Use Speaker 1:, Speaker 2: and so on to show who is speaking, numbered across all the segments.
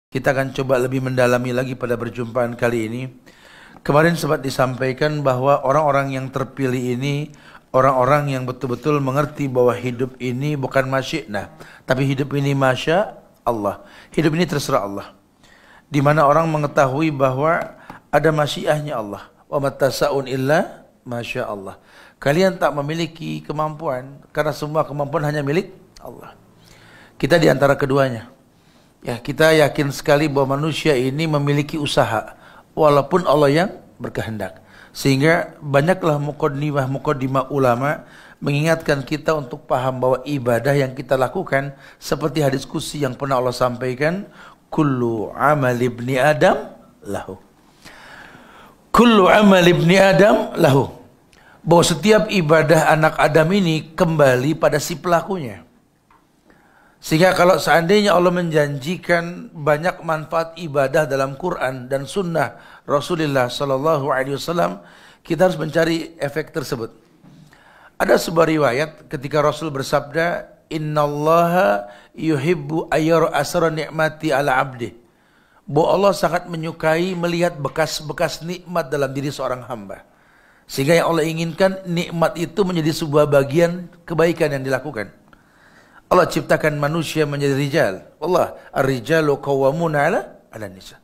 Speaker 1: Kita akan coba lebih mendalami lagi pada perjumpaan kali ini. Kemarin sempat disampaikan bahwa orang-orang yang terpilih ini orang-orang yang betul-betul mengerti bahwa hidup ini bukan masyi'nah, tapi hidup ini masya Allah. Hidup ini terserah Allah. Di mana orang mengetahui bahwa ada masyiahnya Allah. Wa matasa'un illa masya Allah. Kalian tak memiliki kemampuan karena semua kemampuan hanya milik Allah. Kita di antara keduanya. Ya, kita yakin sekali bahwa manusia ini memiliki usaha walaupun Allah yang berkehendak. Sehingga banyaklah muqaddimah ulama mengingatkan kita untuk paham bahwa ibadah yang kita lakukan seperti hadis qudsi yang pernah Allah sampaikan, kullu amal ibni Adam lahu. Kullu amal ibni Adam lahu. Bahwa setiap ibadah anak Adam ini kembali pada si pelakunya. Sehingga kalau seandainya Allah menjanjikan banyak manfaat ibadah dalam Quran dan Sunnah Rasulullah Sallallahu Alaihi Wasallam, kita harus mencari efek tersebut. Ada sebuah riwayat ketika Rasul bersabda, Innallaha yuhibbu ayyara asra ni'mati ala abdi. Bahwa Allah sangat menyukai melihat bekas-bekas nikmat dalam diri seorang hamba. Sehingga yang Allah inginkan nikmat itu menjadi sebuah bagian kebaikan yang dilakukan. Allah ciptakan manusia menjadi rijal. Allah, ar-rijalu qawwamuna 'ala nisa.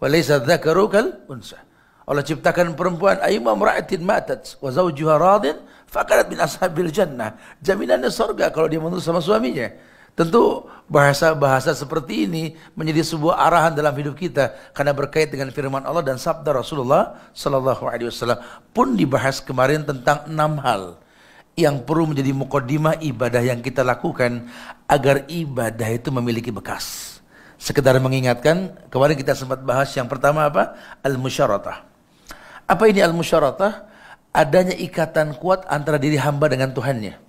Speaker 1: Wa laysa dzakaru kal unsa. Allah ciptakan perempuan, ayyuma imra'atin matat wa zawjuha radin faqalat min ashabil jannah. Jaminannya surga kalau dia menurut sama suaminya. Tentu bahasa-bahasa seperti ini menjadi sebuah arahan dalam hidup kita karena berkait dengan firman Allah dan sabda Rasulullah sallallahu alaihi wasallam. Pun dibahas kemarin tentang 6 hal yang perlu menjadi muqaddimah ibadah yang kita lakukan agar ibadah itu memiliki bekas. Sekedar mengingatkan, kemarin kita sempat bahas yang pertama apa? Al-musyaratah. Apa ini al-musyaratah? Adanya ikatan kuat antara diri hamba dengan Tuhannya.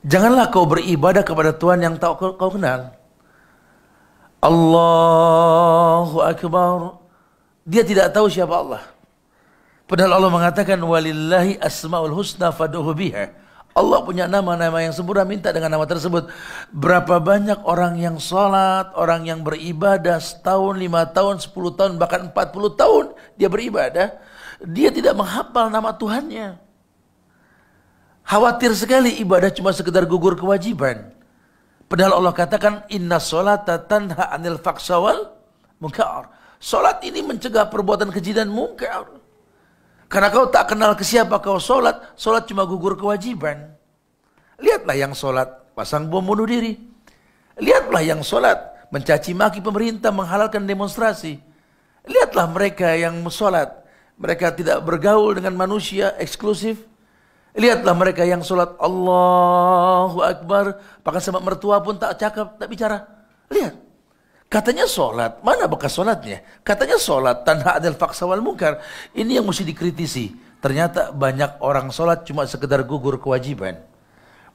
Speaker 1: Janganlah kau beribadah kepada Tuhan yang tak kau kenal. Allahu Akbar. Dia tidak tahu siapa Allah. Padahal Allah mengatakan walillahi asmaul husna fad'uhu biha. Allah punya nama-nama yang sempurna, minta dengan nama tersebut. Berapa banyak orang yang salat, orang yang beribadah setahun, 5 tahun, 10 tahun, bahkan 40 tahun dia beribadah, dia tidak menghafal nama Tuhannya. Khawatir sekali ibadah cuma sekedar gugur kewajiban. Padahal Allah katakan inna sholata tanha anil fahsya wal munkar. Salat ini mencegah perbuatan keji dan munkar. Karena kau tak kenal ke siapa kau sholat cuma gugur kewajiban. Lihatlah yang sholat pasang bom bunuh diri. Lihatlah yang sholat mencaci maki pemerintah, menghalalkan demonstrasi. Lihatlah mereka yang sholat, mereka tidak bergaul dengan manusia eksklusif. Lihatlah mereka yang sholat Allahu Akbar, bahkan sama mertua pun tak cakap, tak bicara. Lihat. Katanya sholat, mana bekas sholatnya? Katanya sholat, tanha adil faksa wal munkar. Ini yang mesti dikritisi. Ternyata banyak orang sholat cuma sekedar gugur kewajiban.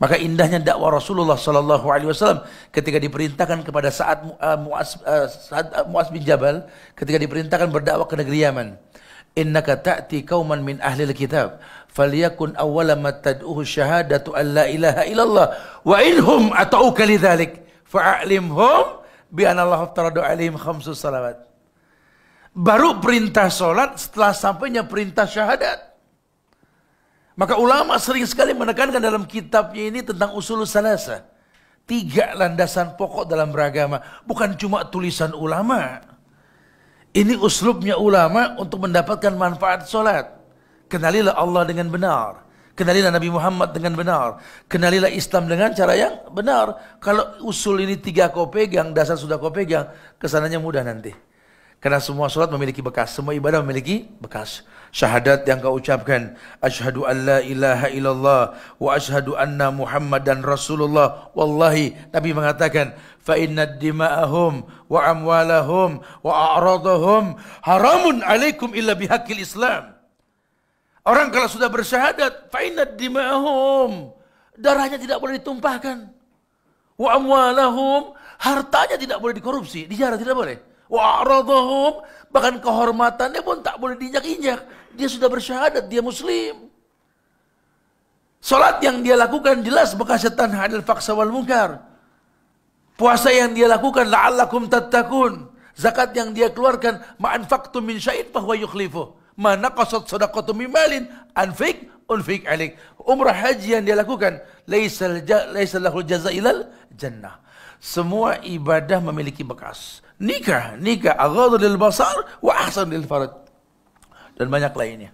Speaker 1: Maka indahnya dakwah Rasulullah Sallallahu Alaihi Wasallam ketika diperintahkan kepada saat Mu'az bin Jabal, ketika diperintahkan berdakwah ke negeri Yaman. Innaka ta'ti qauman min ahlil kitab, falyakun awwala ma tad'uhu syahadatu an la ilaha illallah, wa inhum ata'uka lidzalik, fa'alimhum bi'anallahu aftaradu alaihim khamsus salawat. Baru perintah sholat setelah sampainya perintah syahadat. Maka ulama sering sekali menekankan dalam kitabnya ini tentang usul salasa. 3 landasan pokok dalam beragama. Bukan cuma tulisan ulama. Ini uslubnya ulama untuk mendapatkan manfaat sholat. Kenalilah Allah dengan benar. Kenalilah Nabi Muhammad dengan benar. Kenalilah Islam dengan cara yang benar. Kalau usul ini 3 kau pegang, dasar sudah kau pegang, kesananya mudah nanti. Karena semua sholat memiliki bekas, semua ibadah memiliki bekas. Syahadat yang kau ucapkan, asyhadu an la ilaha illallah wa asyhadu anna Muhammadan Rasulullah. Wallahi, Nabi mengatakan, fa inna dima'ahum wa amwalahum wa a'radahum haramun alaikum illa bihaqqil Islam. Orang kalau sudah bersyahadat, fa'inad dima'ahum, darahnya tidak boleh ditumpahkan. Wa amwalahum, hartanya tidak boleh dikorupsi, dijarah tidak boleh. Wa a'radahum, bahkan kehormatannya pun tak boleh diinjak-injak. Dia sudah bersyahadat, dia muslim. Salat yang dia lakukan jelas bekas tanha anil fahsya wal munkar. Puasa yang dia lakukan la'allakum tattaqun, Zakat yang dia keluarkan, ma'anfaqtum min syai'in fahuwa yukhlifuh. Ma naqasat shadaqatu min malin unfik alaik. Umrah haji yang dia lakukan, laisa lahul jazaa ilal jannah. Semua ibadah memiliki bekas. Nikah aghadhu lil basar wa ahsan lil farj. Dan banyak lainnya.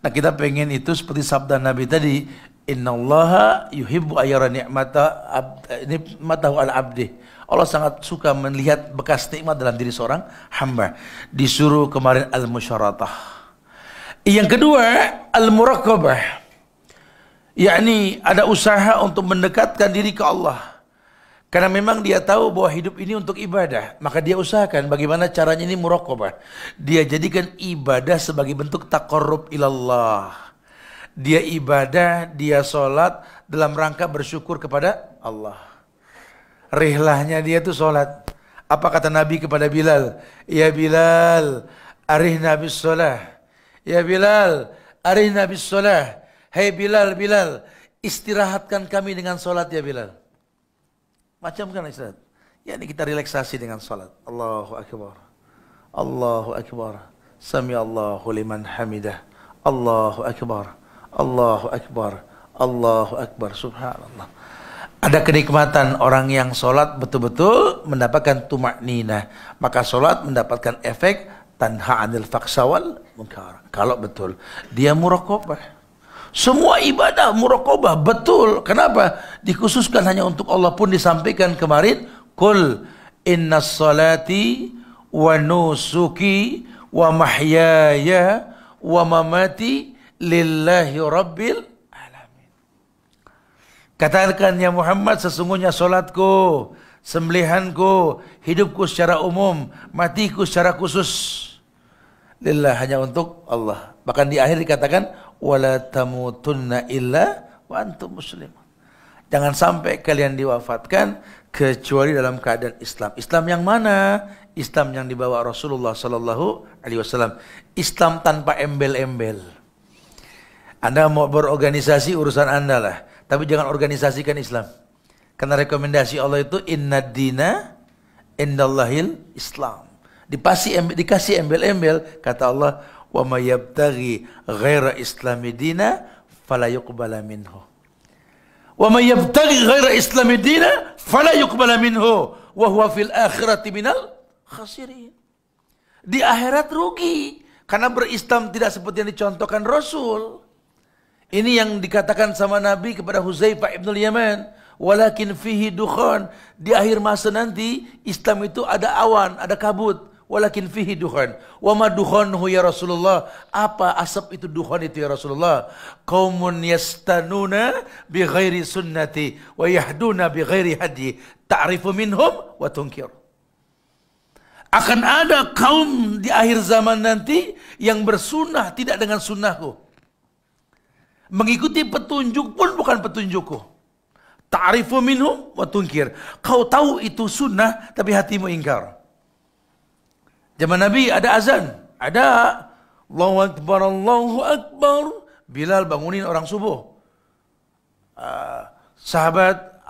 Speaker 1: Nah, kita pengen itu seperti sabda Nabi tadi, innallaha yuhibbu ayyara ni'matahu ala abdi. Allah sangat suka melihat bekas nikmat dalam diri seorang hamba. Disuruh kemarin al-musyaratah. Yang kedua, al-muraqabah. Yakni ada usaha untuk mendekatkan diri ke Allah. Karena memang dia tahu bahwa hidup ini untuk ibadah. Maka dia usahakan bagaimana caranya ini muraqabah. Dia jadikan ibadah sebagai bentuk taqarrub ilallah. Dia ibadah, dia sholat dalam rangka bersyukur kepada Allah. Rihlahnya dia tuh sholat. Apa kata Nabi kepada Bilal? Ya Bilal, arihna bis sholah. Ya Bilal, arihna bis sholah. Hai Bilal, istirahatkan kami dengan sholat ya Bilal. Macam kan istirahat? Ya ini kita relaksasi dengan sholat. Allahu Akbar. Allahu Akbar. Sami Allahu liman hamidah. Allahu Akbar. Allahu Akbar. Allahu Akbar. Subhanallah. Ada kenikmatan orang yang sholat betul-betul mendapatkan tumakninah. Maka sholat mendapatkan efek tanha anil faksa wal munkar. Kalau betul dia muraqabah. Semua ibadah muraqabah betul. Kenapa? Dikhususkan hanya untuk Allah pun disampaikan kemarin. Qul innas salati wa nusuki wa mahyaya wa mamati lillahi rabbil alamin. Katakan ya Muhammad, sesungguhnya salatku, sembelihanku, hidupku secara umum, matiku secara khusus lillah, hanya untuk Allah. Bahkan di akhir dikatakan wala tamutunna illa wa antum muslimun. Jangan sampai kalian diwafatkan kecuali dalam keadaan Islam. Islam yang mana? Islam yang dibawa Rasulullah sallallahu alaihi wasallam. Islam tanpa embel-embel. Anda mau berorganisasi urusan Anda lah, tapi jangan organisasikan Islam. Karena rekomendasi Allah itu innad dina indallahil Islam. Dikasih embel-embel, kata Allah, wa may yabtaghi ghaira islami dina fala yuqbala minhu. Wa may yabtaghi ghaira islami dina fala yuqbala minhu wa huwa fil akhirati minal khasirin. Di akhirat rugi karena berislam tidak seperti yang dicontohkan Rasul. Ini yang dikatakan sama Nabi kepada Huzaifah ibn Yaman, walakin fihi dukhan. Di akhir masa nanti Islam itu ada awan, ada kabut. Walakin fihi dukhan. Wa ma dukhanhu ya Rasulullah? Apa asap itu, dukhan itu ya Rasulullah? Qaumun yastanuna bi ghairi sunnati wa yahduna bi ghairi hadi. Ta'rifu minhum wa tunkir. Akan ada kaum di akhir zaman nanti yang bersunnah tidak dengan sunnahku. Mengikuti petunjuk pun bukan petunjukku. Ta'rifu minhum wa tunkir. Kau tahu itu sunnah tapi hatimu ingkar. Zaman Nabi ada azan, ada Allahu Akbar, Allahu Akbar. Bilal bangunin orang subuh. Sahabat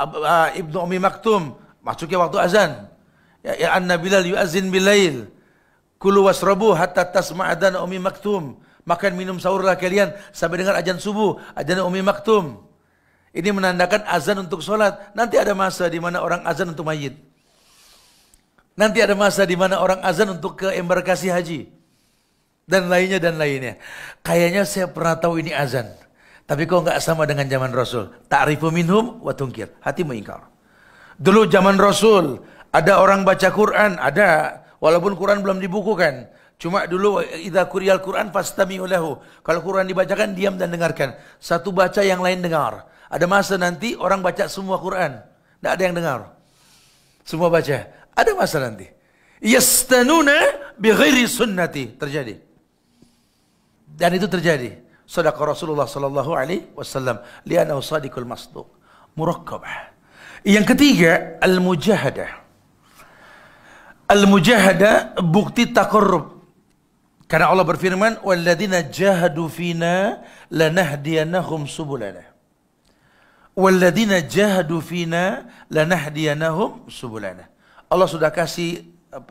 Speaker 1: Ibnu Ummi Maktum masuknya waktu azan. Ya anna Bilal yu'azin bilail. Kulu wasrabu hatta tasma'adan Ummi Maktum. Makan minum sahurlah kalian sampai dengar azan subuh, azan Ummi Maktum. Ini menandakan azan untuk sholat. Nanti ada masa di mana orang azan untuk mayit. Nanti ada masa di mana orang azan untuk ke embarkasi haji. Dan lainnya. Kayaknya saya pernah tahu ini azan. Tapi kok nggak sama dengan zaman Rasul. Ta'rifu minhum wa tunkir. Hatimu ingkar. Dulu zaman Rasul ada orang baca Quran, ada. Walaupun Quran belum dibukukan. Cuma dulu idza quriyal Quran fastami'u lahu. Kalau Quran dibacakan diam dan dengarkan. Satu baca yang lain dengar. Ada masa nanti orang baca semua Quran, tidak ada yang dengar. Semua baca. Ada masa nanti. Yastanuna bi ghairi sunnati, terjadi. Dan itu terjadi. Shadaqa Rasulullah sallallahu alaihi wasallam li'annahu shadiqul masduq. Muraqabah. Yang ketiga, al-mujahadah. Al-mujahadah bukti taqarrub. Karena Allah berfirman, "Walladzina jahadu fina lanahdiyanahum subulana." Walladzina jahadu fina lanahdiyanahum subulana. Allah sudah kasih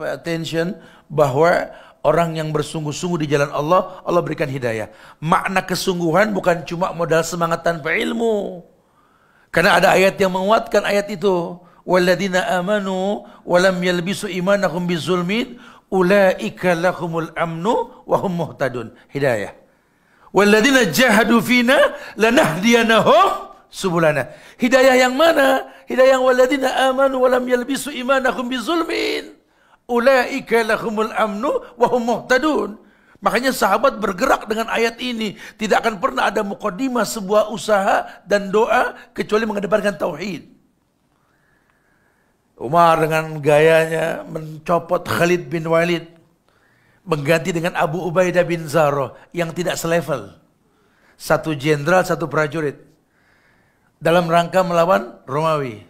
Speaker 1: attention bahwa orang yang bersungguh-sungguh di jalan Allah, Allah berikan hidayah. Makna kesungguhan bukan cuma modal semangat tanpa ilmu. Karena ada ayat yang menguatkan ayat itu. Walladzina amanu wa lam yalbisu imanahum bizulmin ulaika lahumul amnu wa hum muhtadun. Hidayah. Walladzina jahadu fina lanahdiyanahum subulana. Hidayah yang mana? Hidayah yang walladzina amanu wa lam yalbisu imanahum bizulmin ulaika lahumul amnu wa hum muhtadun. Makanya sahabat bergerak dengan ayat ini. Tidak akan pernah ada muqaddimah sebuah usaha dan doa kecuali mengedepankan tauhid. Umar dengan gayanya mencopot Khalid bin Walid, mengganti dengan Abu Ubaidah bin Zarrah yang tidak selevel. Satu jenderal, satu prajurit. Dalam rangka melawan Romawi.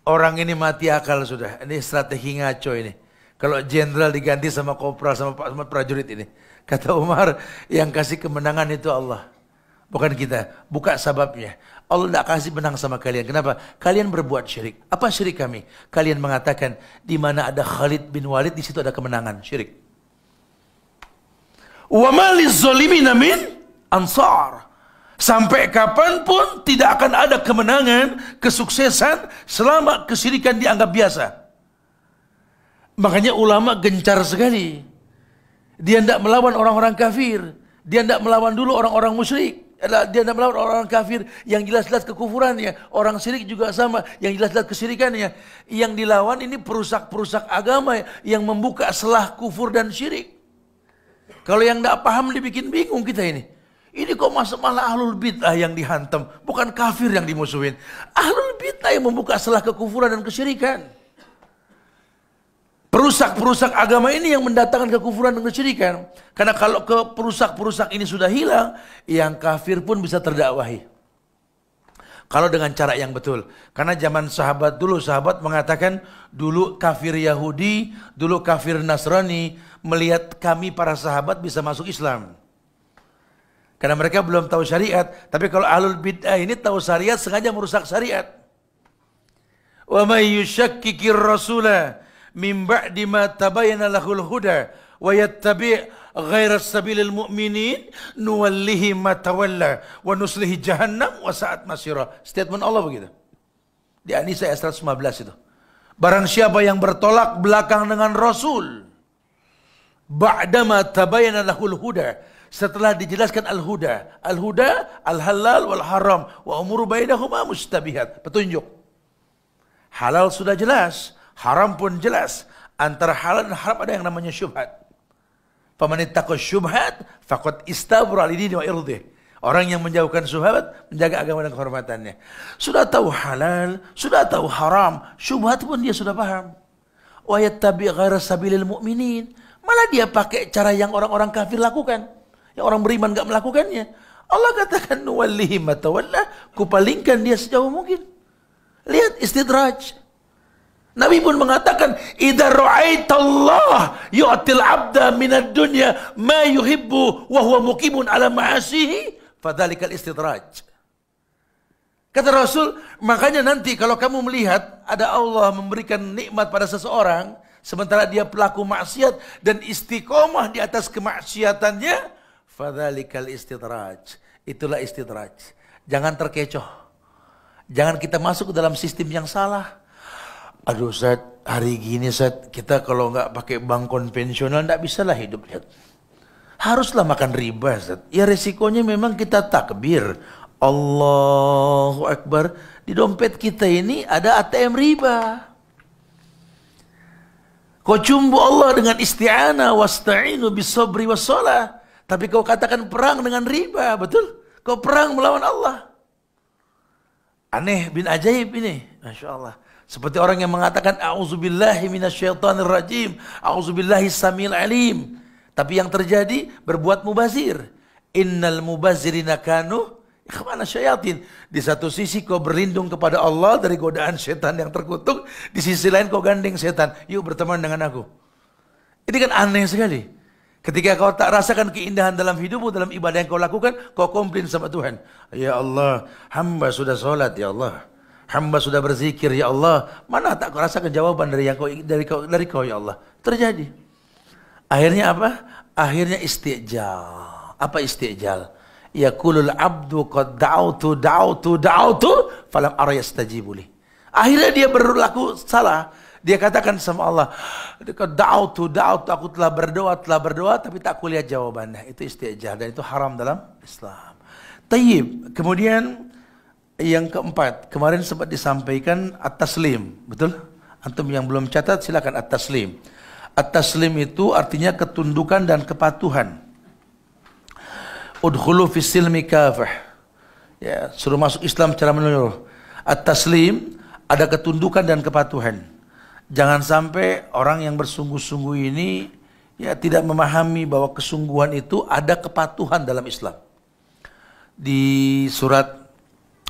Speaker 1: Orang ini mati akal sudah. Ini strategi ngaco ini. Kalau jenderal diganti sama kopral sama prajurit ini. Kata Umar, yang kasih kemenangan itu Allah. Bukan kita. Buka sababnya. Allah tidak kasih menang sama kalian. Kenapa? Kalian berbuat syirik. Apa syirik kami? Kalian mengatakan, di mana ada Khalid bin Walid, di situ ada kemenangan. Syirik. Wa ma liz-zalimina min ansar. Sampai kapanpun tidak akan ada kemenangan, kesuksesan selama kesyirikan dianggap biasa. Makanya ulama gencar sekali. Dia tidak melawan orang-orang kafir. Dia tidak melawan dulu orang-orang musyrik. Dia tidak melawan orang-orang kafir yang jelas-jelas kekufurannya. Orang syirik juga sama, yang jelas-jelas kesyirikannya. Yang dilawan ini perusak-perusak agama yang membuka selah kufur dan syirik. Kalau yang tidak paham dibikin bingung kita ini. Ini kok malah ahlul bid'ah yang dihantam, bukan kafir yang dimusuhin. Ahlul bid'ah yang membuka selah kekufuran dan kesyirikan. Perusak-perusak agama ini yang mendatangkan kekufuran dan kesyirikan. Karena kalau perusak-perusak ini sudah hilang, yang kafir pun bisa terdakwahi. Kalau dengan cara yang betul. Karena zaman sahabat dulu, sahabat mengatakan, dulu kafir Yahudi, dulu kafir Nasrani, melihat kami para sahabat bisa masuk Islam. Karena mereka belum tahu syariat. Tapi kalau ahlul bid'ah ini tahu syariat, sengaja merusak syariat. Wa may yushakkikir rasula min ba'di ma tabayyana lahul huda wa yattabi' ghairas sabilil mu'minin nuwallihi ma tawalla wa nuslihi jahannam wa sa'at masira. Statement Allah begitu. Di An-Nisa ayat 115 itu. Barang siapa yang bertolak belakang dengan Rasul ba'da ma tabayyana lahul huda, setelah dijelaskan al-huda. Al-huda, al-halal wal-haram. Wa umuru bainahuma mustabihat. Petunjuk. Halal sudah jelas. Haram pun jelas. Antara halal dan haram ada yang namanya syubhat. Faman ittaqa syubhat faqad istabra lidini wa irdih. Orang yang menjauhkan syubhat, menjaga agama dan kehormatannya. Sudah tahu halal, sudah tahu haram. Syubhat pun dia sudah paham. Wa yattabi' ghaira sabilil mu'minin. Malah dia pakai cara yang orang-orang kafir lakukan. Yang orang beriman enggak melakukannya. Allah katakan nuwallihi ma tawalla, kupalingkan dia sejauh mungkin. Lihat istidraj. Nabi pun mengatakan, "Idza ra'aitallah yu'til 'abda minad dunya ma yuhibbu wa huwa muqimun 'ala ma'asihi, fadzalikal istidraj." Kata Rasul, makanya nanti kalau kamu melihat ada Allah memberikan nikmat pada seseorang sementara dia pelaku maksiat dan istiqomah di atas kemaksiatannya, fadzalikal istidraj. Itulah istidraj. Jangan terkecoh. Jangan kita masuk ke dalam sistem yang salah. Aduh Ustaz, hari gini Ustaz, kita kalau nggak pakai bank konvensional nggak bisa lah hidup. Haruslah makan riba Ustaz. Ya resikonya memang kita takbir. Allahu Akbar. Di dompet kita ini ada ATM riba. Kau cumbu Allah dengan isti'anah, wasta'inu bisabri wassalah. Tapi kau katakan perang dengan riba, betul? Kau perang melawan Allah. Aneh bin ajaib ini, Masya Allah. Seperti orang yang mengatakan, A'udzubillahi minasyaitonir rajim, A'udzubillahi samil alim. Tapi yang terjadi, berbuat mubazir. Innal mubazirina kanu ikhwana syayatin. Di satu sisi kau berlindung kepada Allah dari godaan setan yang terkutuk. Di sisi lain kau gandeng setan. Yuk berteman dengan aku. Ini kan aneh sekali. Ketika kau tak rasakan keindahan dalam hidupmu, dalam ibadah yang kau lakukan, kau komplain sama Tuhan. Ya Allah, hamba sudah sholat ya Allah. Hamba sudah berzikir, ya Allah, mana tak kurasakan jawaban dari kau ya Allah. Terjadi. Akhirnya apa? Akhirnya istijal. Apa istijal? Yaqulul abdu qad da'autu falam ara yastajibu li. Akhirnya dia berlaku salah. Dia katakan sama Allah, da'autu, aku telah berdoa, tapi tak kulihat jawabannya. Itu istijal dan itu haram dalam Islam. Tayyib. Kemudian yang keempat, kemarin sempat disampaikan at-taslim, betul? Antum yang belum catat silakan at-taslim. At-taslim itu artinya ketundukan dan kepatuhan. Udkhulu fis silmi kafah. Ya, suruh masuk Islam secara menyeluruh. At-taslim ada ketundukan dan kepatuhan. Jangan sampai orang yang bersungguh-sungguh ini ya tidak memahami bahwa kesungguhan itu ada kepatuhan dalam Islam. Di surat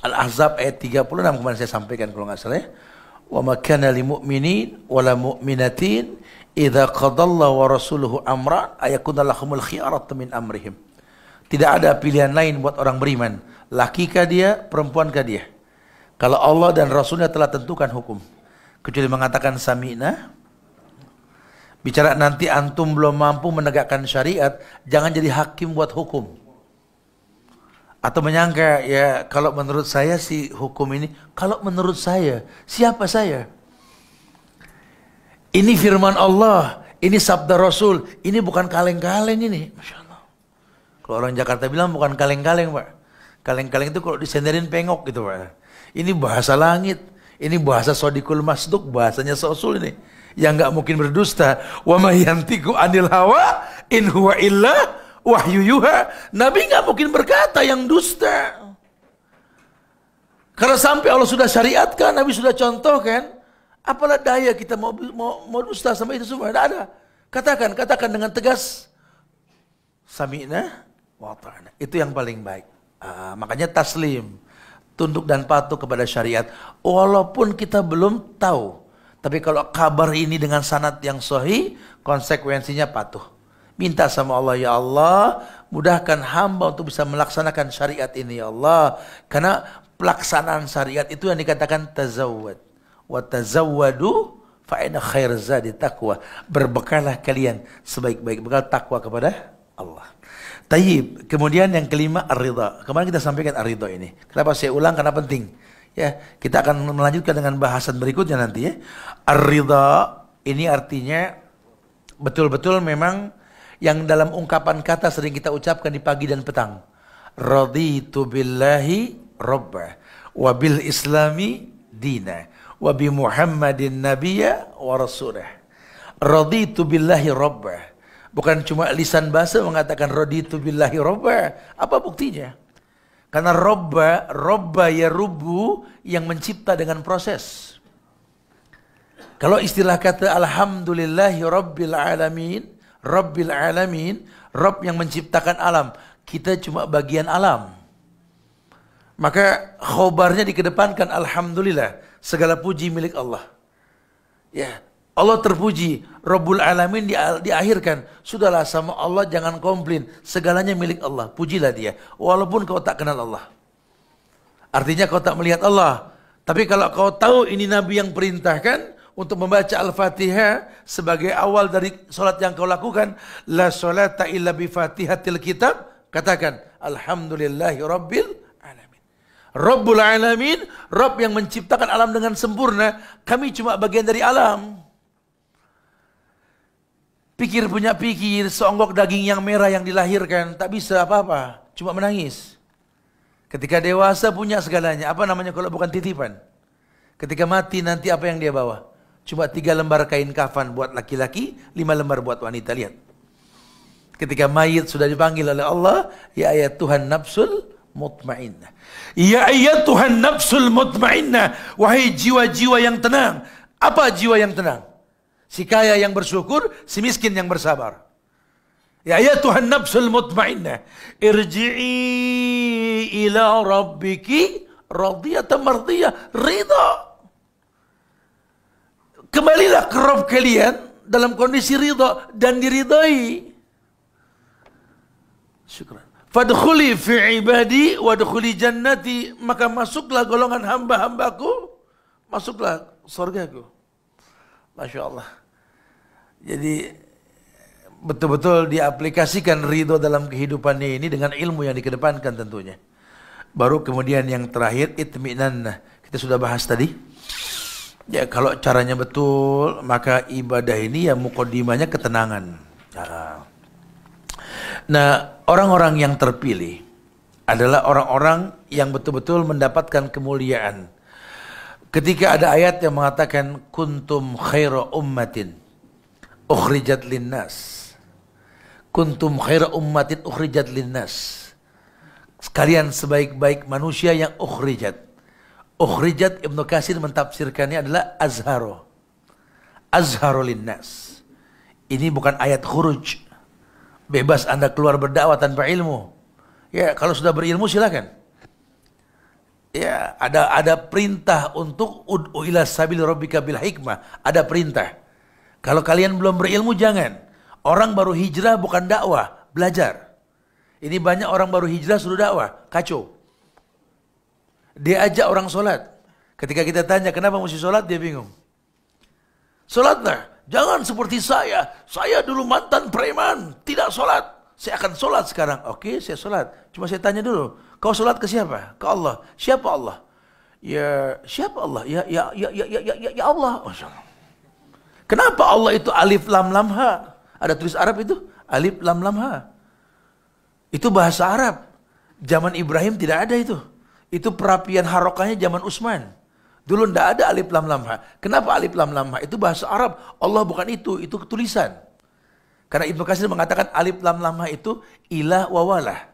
Speaker 1: Al-Ahzab ayat 36 kemarin saya sampaikan kalau nggak salah ya. Wa ma kana lil mu'minin wala mu'minatin idza qadallahu wa rasuluhu amran ayakuna lahumul khiyaratu min amrihim. Tidak ada pilihan lain buat orang beriman. Laki kah dia, perempuan kah dia. Kalau Allah dan Rasulnya telah tentukan hukum. Kecuali mengatakan sami'na. Bicara nanti antum belum mampu menegakkan syariat, jangan jadi hakim buat hukum. Atau menyangka, ya kalau menurut saya sih hukum ini. Kalau menurut saya, siapa saya? Ini firman Allah, ini sabda Rasul, ini bukan kaleng-kaleng ini. Masya Allah. Kalau orang Jakarta bilang bukan kaleng-kaleng Pak. Kaleng-kaleng itu kalau disenderin pengok gitu Pak. Ini bahasa langit, ini bahasa sodikul masduk, bahasanya Rasul ini. Yang nggak mungkin berdusta. Wa ma yantiqu anil hawa in huwa illa wahyu yuha. Nabi nggak mungkin berkata yang dusta. Kalau sampai Allah sudah syariatkan, Nabi sudah contohkan, apalah daya kita mau dusta sama itu semua? Tidak ada. Katakan dengan tegas. Sami'na wa ta'ana. Itu yang paling baik. Makanya taslim, tunduk dan patuh kepada syariat. Walaupun kita belum tahu, tapi kalau kabar ini dengan sanad yang sahih, konsekuensinya patuh. Minta sama Allah, ya Allah, mudahkan hamba untuk bisa melaksanakan syariat ini, ya Allah. Karena pelaksanaan syariat itu yang dikatakan tazawwad. Wa tazawwadu fa inna khair zadi taqwa. Berbekalah kalian sebaik-baik bekal takwa kepada Allah. Tayyib. Kemudian yang kelima ar-ridha. Kemarin kita sampaikan ar-ridha ini. Kenapa saya ulang? Karena penting. Ya, kita akan melanjutkan dengan bahasan berikutnya nanti ya. Ar-ridha ini artinya betul-betul memang yang dalam ungkapan kata sering kita ucapkan di pagi dan petang. Raditu billahi rabba wa bil islami dina wa bi Muhammadin nabiyya wa rasulah. Raditu billahi rabba. Bukan cuma lisan bahasa mengatakan raditu billahi rabba. Apa buktinya? Karena robba ya rubu yang mencipta dengan proses. Kalau istilah kata alhamdulillahi rabbil alamin, Rabb yang menciptakan alam. Kita cuma bagian alam. Maka khobarnya dikedepankan alhamdulillah. Segala puji milik Allah. Ya, Allah terpuji, Rabbul Alamin diakhirkan. Sudahlah sama Allah jangan komplain. Segalanya milik Allah, pujilah dia. Walaupun kau tak kenal Allah. Artinya kau tak melihat Allah. Tapi kalau kau tahu ini Nabi yang perintahkan untuk membaca Al-Fatihah sebagai awal dari solat yang kau lakukan. La solata illa bi fatihatil kitab. Katakan, alhamdulillahi rabbil alamin. Rabbul Alamin, Rabb yang menciptakan alam dengan sempurna. Kami cuma bagian dari alam. Pikir punya pikir, seonggok daging yang merah yang dilahirkan, tak bisa apa-apa, cuma menangis. Ketika dewasa punya segalanya, apa namanya kalau bukan titipan? Ketika mati nanti apa yang dia bawa? Cuma 3 lembar kain kafan buat laki-laki, 5 lembar buat wanita, lihat. Ketika mayit sudah dipanggil oleh Allah, ya ayat Tuhan nafsul mutmainnah. Ya ayat Tuhan nafsul mutmainnah, wahai jiwa-jiwa yang tenang. Apa jiwa yang tenang? Si kaya yang bersyukur, si miskin yang bersabar. Ya Tuhan nafsul mutmainnah, irji'i ila rabbiki radiyatan mardiyah, ridha. Kembalilah ke Rabb kalian dalam kondisi ridha dan diridai. Syukran. Fadkhuli fi ibadi wadkhuli jannati, maka masuklah golongan hamba-hambaku, masuklah surgaku. Masya Allah. Jadi betul-betul diaplikasikan ridho dalam kehidupannya ini dengan ilmu yang dikedepankan tentunya. Baru kemudian yang terakhir itminan. Kita sudah bahas tadi. Ya kalau caranya betul, maka ibadah ini ya muqaddimahnya ketenangan. Nah, orang-orang yang terpilih adalah orang-orang yang betul-betul mendapatkan kemuliaan. Ketika ada ayat yang mengatakan kuntum khaira ummatin ukhrijat linnas. Kuntum khaira ummatin ukhrijat linnas. Sekalian sebaik-baik manusia yang ukhrijat. Ukhrijat Ibnu Katsir mentafsirkannya adalah azharo. Azharo linnas. Ini bukan ayat khuruj. Bebas Anda keluar berdakwah tanpa ilmu. Ya, kalau sudah berilmu silakan. Ya, ada perintah untuk ud'u ila sabil rabbika bil hikmah. Ada perintah. Kalau kalian belum berilmu jangan. Orang baru hijrah bukan dakwah, belajar. Ini banyak orang baru hijrah suruh dakwah, kacau. Dia ajak orang sholat. Ketika kita tanya kenapa mesti sholat, dia bingung. Sholatlah, jangan seperti saya dulu mantan preman, tidak sholat. Saya akan sholat sekarang. Oke, saya sholat. Cuma saya tanya dulu, kau sholat ke siapa? Ke Allah. Siapa Allah? Ya, siapa Allah? Ya Allah. Masya Allah. Kenapa Allah itu alif lam lam ha? Ada tulis Arab itu, alif lam lam ha. Itu bahasa Arab. Zaman Ibrahim tidak ada itu. Itu perapian harokahnya zaman Utsman. Dulu tidak ada alif lam lam ha. Kenapa alif lam lam ha? Itu bahasa Arab. Allah bukan itu tulisan. Karena Ibnu Katsir mengatakan alif lam lam ha itu ilah wa walah.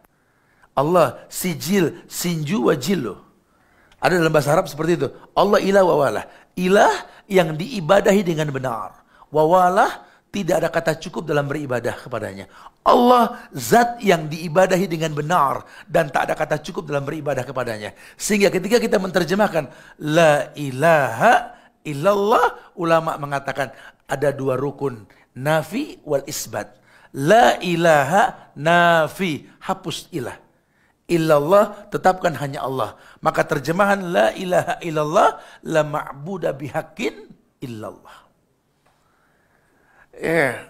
Speaker 1: Allah sijil, sinju wa jillu. Ada dalam bahasa Arab seperti itu. Allah ilah wa walah. Ilah yang diibadahi dengan benar. Wa walah tidak ada kata cukup dalam beribadah kepadanya. Allah zat yang diibadahi dengan benar dan tak ada kata cukup dalam beribadah kepadanya. Sehingga ketika kita menerjemahkan la ilaha illallah, ulama mengatakan ada dua rukun, nafi wal isbat. La ilaha nafi, hapus ilah. Illallah, tetapkan hanya Allah. Maka terjemahan la ilaha illallah, la ma'buda bihaqqin illallah.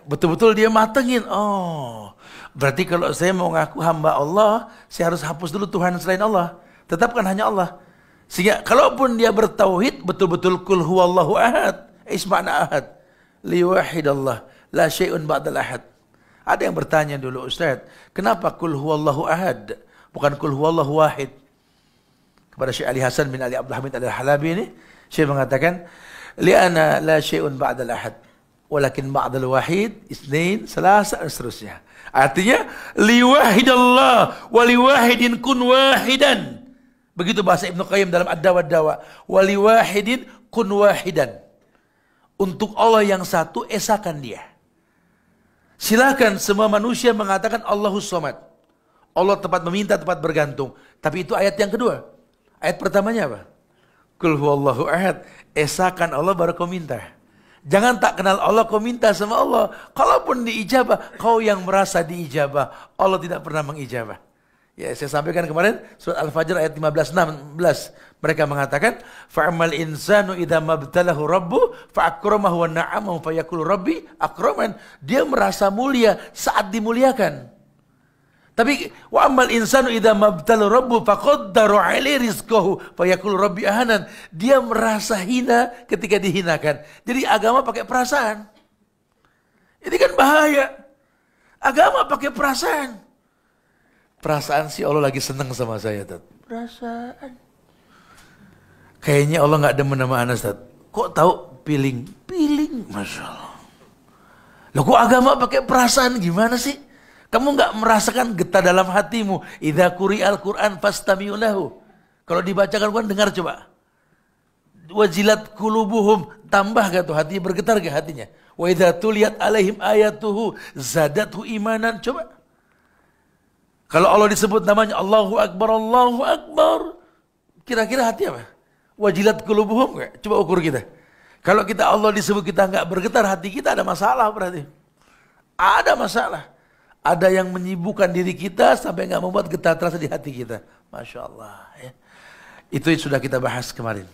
Speaker 1: Betul-betul dia matengin. Oh, berarti kalau saya mau ngaku hamba Allah, saya harus hapus dulu Tuhan selain Allah. Tetapkan hanya Allah. Sehingga kalaupun dia bertauhid, betul-betul kul huwallahu ahad. Isma'na ahad. Liwahidallah. La syai'un ba'dal ahad. Ada yang bertanya dulu, Ustaz, kenapa kul huwallahu ahad? Bukan kul huwallahu wahid. Kepada Syekh Ali Hasan bin Ali Abdul Hamid Al-Halabi ini, Syekh mengatakan, li'ana la syai'un ba'dal ahad. Walakin ba'dal wahid, isnain, salasa, dan seterusnya. Artinya, liwahidallah, waliwahidin kun wahidan. Begitu bahasa Ibnu Qayyim dalam Ad-Dawa Dawa. Waliwahidin kun wahidan. Untuk Allah yang satu, esakan dia. Silakan semua manusia mengatakan Allahus Somad. Allah tempat meminta, tempat bergantung. Tapi itu ayat yang kedua. Ayat pertamanya apa? Qul huwallahu ahad. Esakan Allah baru kau minta. Jangan tak kenal Allah kau minta sama Allah. Kalaupun diijabah, kau yang merasa diijabah. Allah tidak pernah mengijabah. Ya, saya sampaikan kemarin surat Al-Fajr ayat 15-16. Mereka mengatakan, fa'amal insanu idza mabtalahu rabbu fa'akramahu wa na'amahu fayaqulu rabbi akraman. Dia merasa mulia saat dimuliakan. Tapi wa amal insanu idza mabtalahu rabbu faqaddara 'alaihi rizqahu fayaqulu rabbi ahanan. Dia merasa hina ketika dihinakan. Jadi agama pakai perasaan. Ini kan bahaya. Agama pakai perasaan. Perasaan sih Allah lagi senang sama saya, Tat. Perasaan. Kayaknya Allah nggak demen sama Anas, Tat. Kok tahu feeling? Feeling, Masya Allah. Loh kok agama pakai perasaan gimana sih? Kamu nggak merasakan getah dalam hatimu. Idza quri'al Qur'an fastami'u lahu. Kalau dibacakan Quran dengar coba. Wajilat qulubuhum, tambah gak tuh hatinya, bergetar gak hatinya? Wa idza tuliyat alaihim ayatuhu zadathu imanan. Coba. Kalau Allah disebut namanya Allahu Akbar, Allahu Akbar. Kira-kira hati apa? Wajilat qulubuhum gak? Coba ukur kita. Kalau kita Allah disebut kita nggak bergetar, hati kita ada masalah berarti. Ada masalah. Ada yang menyibukkan diri kita sampai nggak membuat getar terasa di hati kita. Masya Allah. Ya. Itu yang sudah kita bahas kemarin.